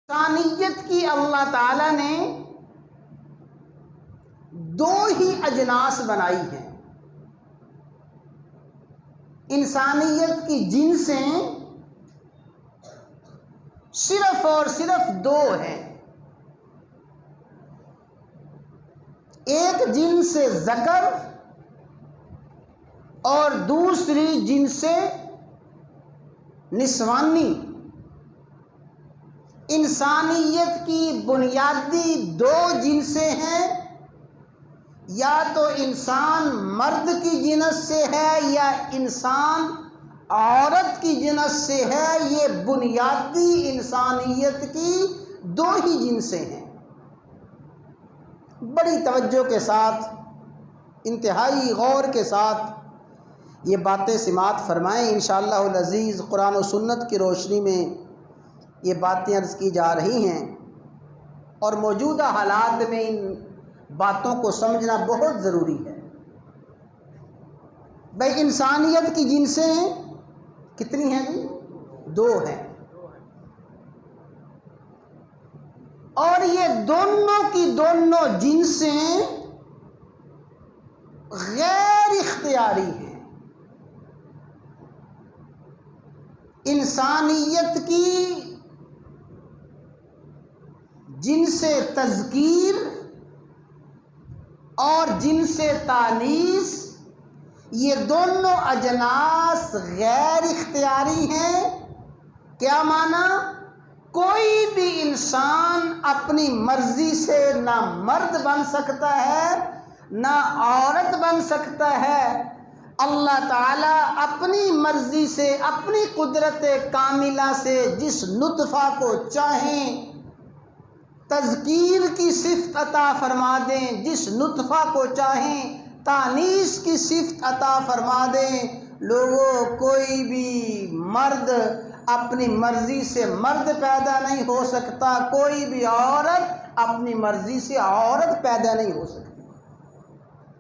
انسانیت کی اللہ تعالیٰ نے دو ہی اجناس بنائی ہیں۔ انسانیت کی جنسیں صرف اور صرف دو ہیں۔ ایک جنس ذکر اور دوسری جنس نسوانی۔ انسانیت کی بنیادی دو جنسیں ہیں، یا تو انسان مرد کی جنس سے ہے یا انسان عورت کی جنس سے ہے۔ یہ بنیادی انسانیت کی دو ہی جنسیں ہیں۔ بڑی توجہ کے ساتھ، انتہائی غور کے ساتھ یہ باتیں سماعت فرمائیں۔ انشاءاللہ العزیز قرآن و سنت کی روشنی میں یہ باتیں عرض کی جا رہی ہیں، اور موجودہ حالات میں ان باتوں کو سمجھنا بہت ضروری ہے۔ بھائی انسانیت کی جنسیں کتنی ہیں جی؟ دو ہیں، اور یہ دونوں کی دونوں جنسیں غیر اختیاری ہیں۔ انسانیت کی جنس تذکیر اور جنس تانیث، یہ دونوں اجناس غیر اختیاری ہیں۔ کیا معنی؟ کوئی بھی انسان اپنی مرضی سے نہ مرد بن سکتا ہے نہ عورت بن سکتا ہے۔ اللہ تعالیٰ اپنی مرضی سے، اپنی قدرت کاملہ سے جس نطفہ کو چاہیں تذکیر کی صفت عطا فرما دیں، جس نطفہ کو چاہیں تانیث کی صفت عطا فرما دیں۔ لوگوں، کوئی بھی مرد اپنی مرضی سے مرد پیدا نہیں ہو سکتا، کوئی بھی عورت اپنی مرضی سے عورت پیدا نہیں ہو سکتی۔